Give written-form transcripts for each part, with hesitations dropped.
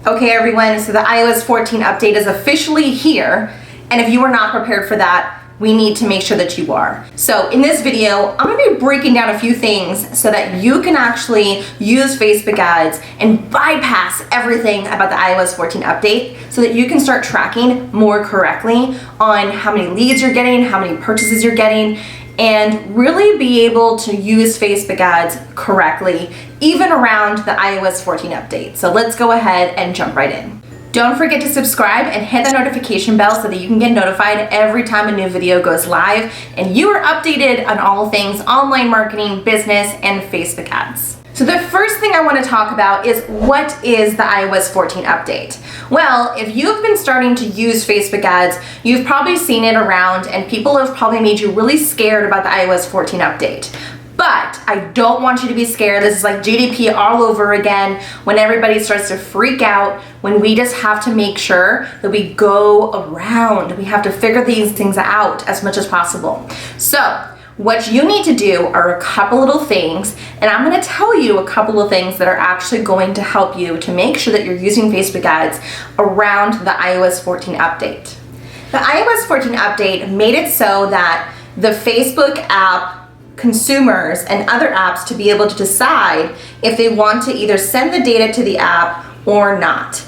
Okay everyone, so the iOS 14 update is officially here, and if you are not prepared for that, we need to make sure that you are. So in this video, I'm gonna be breaking down a few things so that you can actually use Facebook ads and bypass everything about the iOS 14 update so that you can start tracking more correctly on how many leads you're getting, how many purchases you're getting, and really be able to use Facebook ads correctly, even around the iOS 14 update. So let's go ahead and jump right in. Don't forget to subscribe and hit the notification bell so that you can get notified every time a new video goes live and you are updated on all things online marketing, business, and Facebook ads. So the first thing I want to talk about is what is the iOS 14 update? Well, if you've been starting to use Facebook ads, you've probably seen it around and people have probably made you really scared about the iOS 14 update. But I don't want you to be scared. This is like GDP all over again when everybody starts to freak out, when we just have to make sure that we go around. We have to figure these things out as much as possible. So what you need to do are a couple little things, and I'm going to tell you a couple of things that are actually going to help you to make sure that you're using Facebook ads around the iOS 14 update. The iOS 14 update made it so that the Facebook app consumers and other apps to be able to decide if they want to either send the data to the app or not.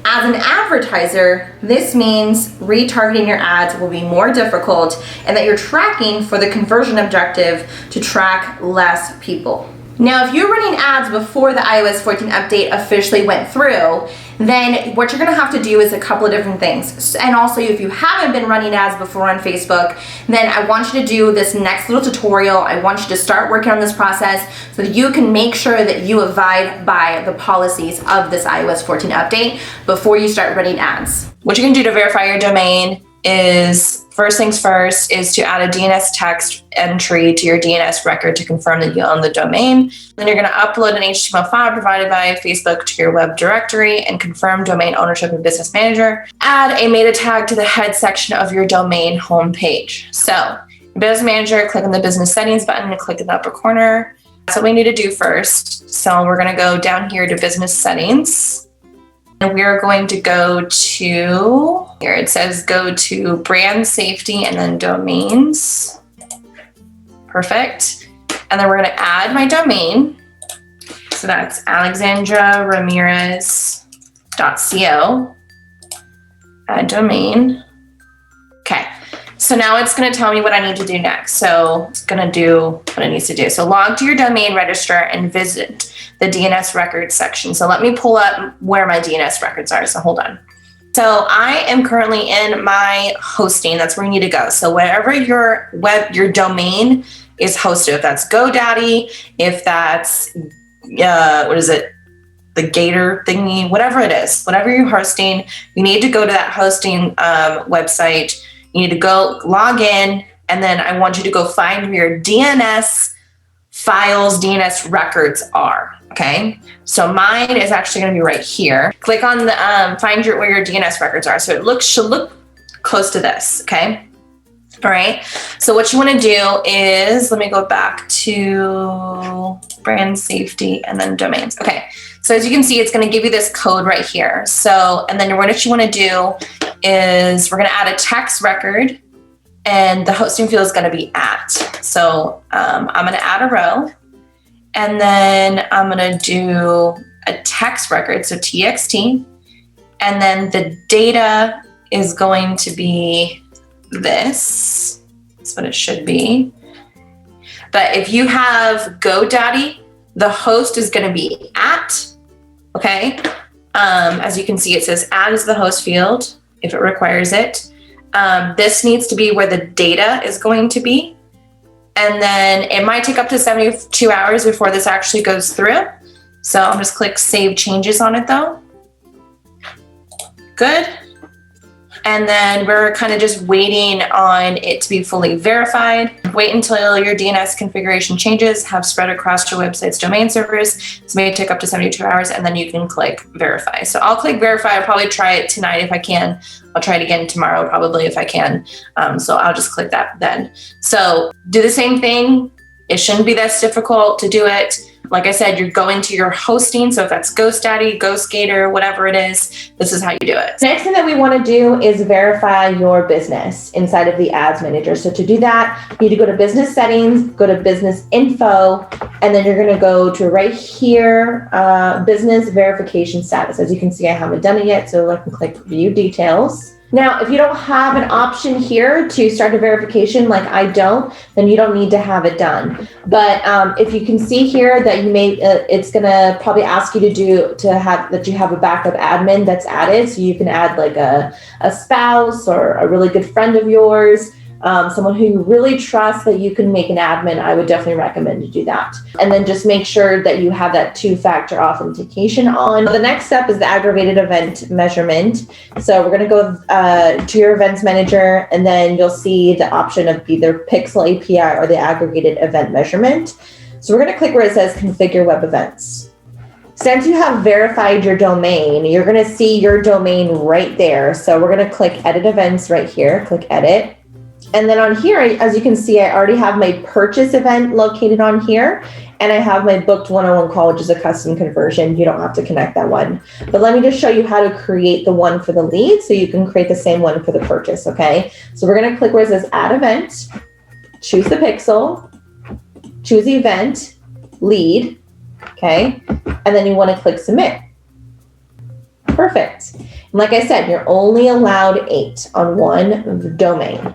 As an advertiser, this means retargeting your ads will be more difficult and that you're tracking for the conversion objective to track less people. Now, if you're running ads before the iOS 14 update officially went through, then what you're gonna have to do is a couple of different things. And also, if you haven't been running ads before on Facebook, then I want you to do this next little tutorial. I want you to start working on this process so that you can make sure that you abide by the policies of this iOS 14 update before you start running ads. What you can do to verify your domain is, first things first, is to add a DNS text entry to your DNS record to confirm that you own the domain. Then you're going to upload an HTML file provided by Facebook to your web directory and confirm domain ownership in Business Manager. Add a meta tag to the head section of your domain homepage. So, in Business Manager, click on the Business Settings button and click in the upper corner. That's what we need to do first. So we're going to go down here to Business Settings. And we're going to go to, here it says go to brand safety and then domains. Perfect. And then we're going to add my domain. So that's alexandraramirez.co. Add domain. Okay. So now it's going to tell me what I need to do next. So it's going to do what it needs to do. So log to your domain register and visit the DNS records section. So let me pull up where my DNS records are. So hold on. So I am currently in my hosting. That's where you need to go. So wherever your domain is hosted, if that's GoDaddy, if that's, what is it? The Gator thingy, whatever it is, whatever you're hosting, you need to go to that hosting website. You need to go log in, and then I want you to go find where your DNS files, DNS records are, okay? So mine is actually gonna be right here. Click on the, find where your DNS records are. So it should look close to this, okay? All right, so what you wanna do is, let me go back to brand safety and then domains. Okay, so as you can see, it's gonna give you this code right here. So, and then what you wanna do is we're gonna add a text record and the hosting field is gonna be at. So I'm gonna add a row and then I'm gonna do a text record, so TXT, and then the data is going to be this. That's what it should be. But if you have GoDaddy, the host is gonna be at, okay? As you can see, it says add is the host field if it requires it. This needs to be where the data is going to be. And then it might take up to 72 hours before this actually goes through. So I'll just click Save Changes on it though. Good. And then we're kind of just waiting on it to be fully verified. Wait until your DNS configuration changes have spread across your website's domain servers. This may take up to 72 hours, and then you can click verify. So I'll click verify. I'll probably try it tonight if I can. I'll try it again tomorrow probably if I can. So I'll just click that then. So do the same thing. It shouldn't be that difficult to do it. Like I said, you're going to your hosting. So if that's GhostDaddy, GhostGator, whatever it is, this is how you do it. Next thing that we want to do is verify your business inside of the ads manager. So to do that, you need to go to business settings, go to business info, and then you're going to go to right here, business verification status. As you can see, I haven't done it yet, so I can click view details. Now, if you don't have an option here to start a verification, like I don't, then you don't need to have it done. But if you can see here that you may, it's gonna probably ask you to have a backup admin that's added. So you can add like a spouse or a really good friend of yours, someone who you really trust that you can make an admin. I would definitely recommend to do that. And then just make sure that you have that 2-factor authentication on. The next step is the aggregated event measurement. So we're going to go to your events manager, and then you'll see the option of either Pixel API or the aggregated event measurement. So we're going to click where it says configure web events. Since you have verified your domain, you're going to see your domain right there. So we're going to click edit events right here, click edit. And then on here, as you can see, I already have my purchase event located on here, and I have my booked one-on-one call, which is a custom conversion. You don't have to connect that one. But let me just show you how to create the one for the lead so you can create the same one for the purchase, okay? So we're gonna click where it says add event, choose the pixel, choose the event, lead, okay? And then you wanna click submit. Perfect. And like I said, you're only allowed 8 on one domain.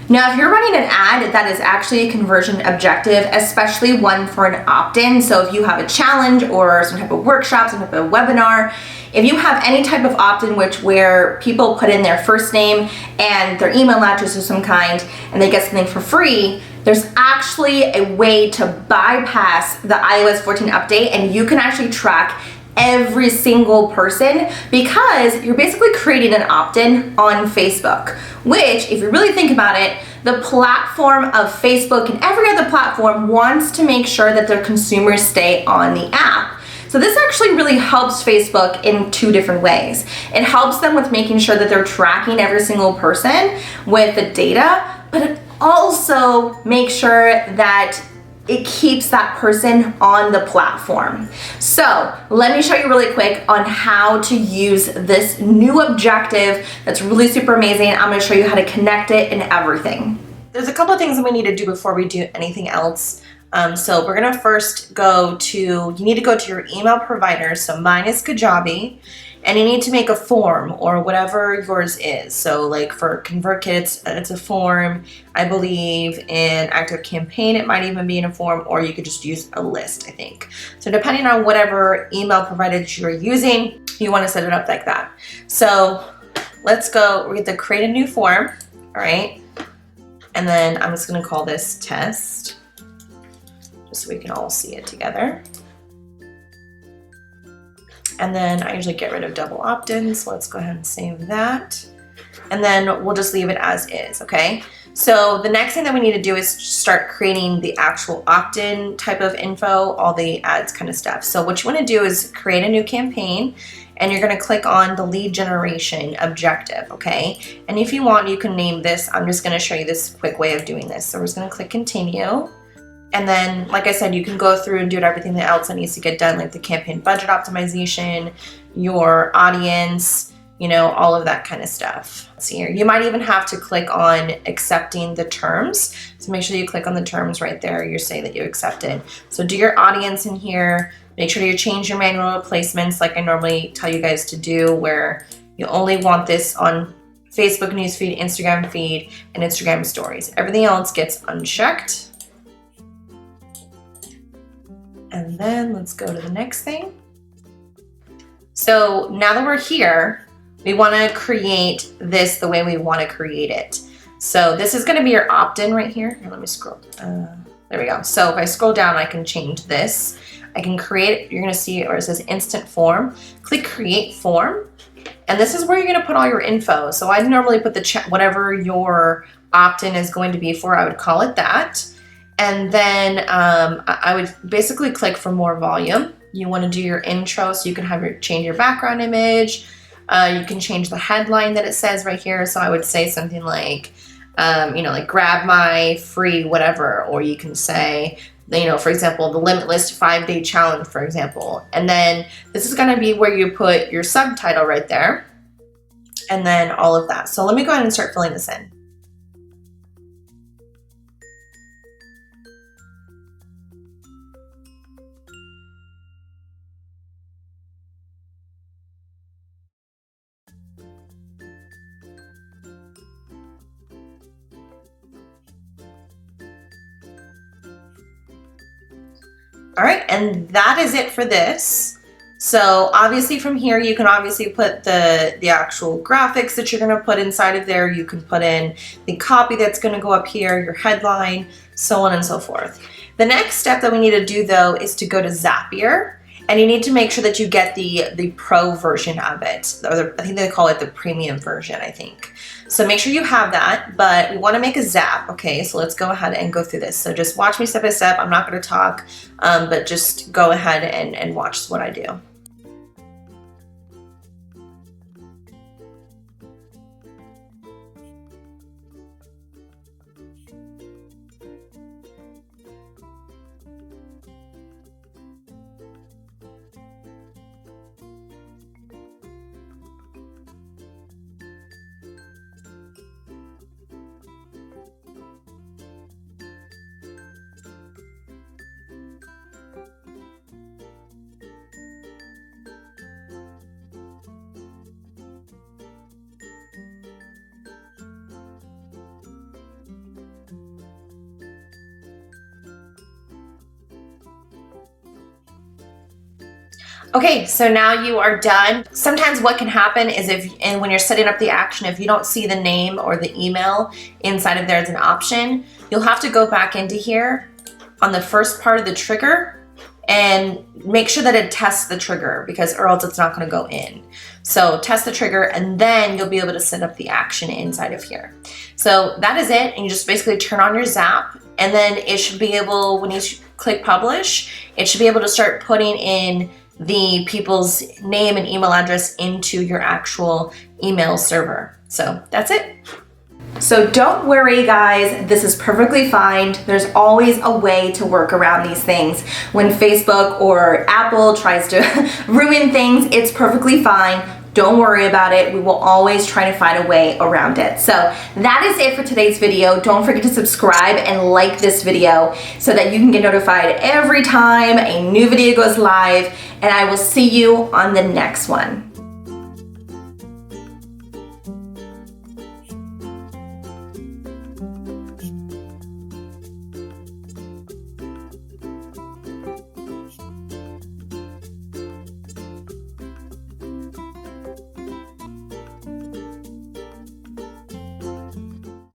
Now, if you're running an ad that is actually a conversion objective, especially one for an opt-in, so if you have a challenge or some type of workshop, some type of webinar, if you have any type of opt-in where people put in their first name and their email address of some kind and they get something for free, there's actually a way to bypass the iOS 14 update, and you can actually track every single person because you're basically creating an opt-in on Facebook, which, if you really think about it, the platform of Facebook and every other platform wants to make sure that their consumers stay on the app. So this actually really helps Facebook in 2 different ways. It helps them with making sure that they're tracking every single person with the data, but it also makes sure that it keeps that person on the platform. So let me show you really quick on how to use this new objective that's really super amazing. I'm gonna show you how to connect it and everything. There's a couple of things that we need to do before we do anything else. So we're gonna first you need to go to your email provider. So mine is Kajabi. And you need to make a form or whatever yours is. So like for ConvertKit, it's a form. I believe in ActiveCampaign, it might even be in a form, or you could just use a list, I think. So depending on whatever email provider that you're using, you want to set it up like that. So let's go, we're going to create a new form, all right? And then I'm just going to call this test, just so we can all see it together. And then I usually get rid of double opt-ins, so let's go ahead and save that. And then we'll just leave it as is, okay? So the next thing that we need to do is start creating the actual opt-in type of info, all the ads kind of stuff. So what you want to do is create a new campaign, and you're going to click on the lead generation objective, okay? And if you want, you can name this. I'm just going to show you this quick way of doing this. So we're just going to click continue. And then, like I said, you can go through and do everything else that needs to get done, like the campaign budget optimization, your audience, you know, all of that kind of stuff. Let's see here. You might even have to click on accepting the terms. So make sure you click on the terms right there. You say that you accepted. So do your audience in here. Make sure you change your manual placements like I normally tell you guys to do, where you only want this on Facebook newsfeed, Instagram feed, and Instagram stories. Everything else gets unchecked. And then let's go to the next thing. So now that we're here, we want to create this the way we want to create it. So this is going to be your opt-in right here. Here, let me scroll. There we go. So if I scroll down, I can change this. I can create, you're going to see where it says instant form. Click create form. And this is where you're going to put all your info. So I normally put the whatever your opt-in is going to be for, I would call it that. And then I would basically click for more volume. You want to do your intro, so you can have change your background image. You can change the headline that it says right here. So I would say something like, you know, like grab my free whatever, or you can say you know, for example, the limitless 5-day challenge, for example. And then this is gonna be where you put your subtitle right there, and then all of that. So let me go ahead and start filling this in. All right, and that is it for this. So obviously from here, you can obviously put the actual graphics that you're gonna put inside of there. You can put in the copy that's gonna go up here, your headline, so on and so forth. The next step that we need to do though is to go to Zapier, and you need to make sure that you get the pro version of it. Or I think they call it the premium version, I think. So make sure you have that, but we wanna make a Zap, okay? So let's go ahead and go through this. So just watch me step by step. I'm not gonna talk, but just go ahead and watch what I do. Okay, so now you are done. Sometimes what can happen is when you're setting up the action, if you don't see the name or the email inside of there as an option, you'll have to go back into here on the first part of the trigger and make sure that it tests the trigger, because or else it's not gonna go in. So test the trigger and then you'll be able to set up the action inside of here. So that is it, and you just basically turn on your Zap, and then it should be able, when you click publish, it should be able to start putting in the people's name and email address into your actual email server. So that's it. So don't worry guys, this is perfectly fine. There's always a way to work around these things. When Facebook or Apple tries to ruin things, it's perfectly fine. Don't worry about it. We will always try to find a way around it. So that is it for today's video. Don't forget to subscribe and like this video so that you can get notified every time a new video goes live, and I will see you on the next one.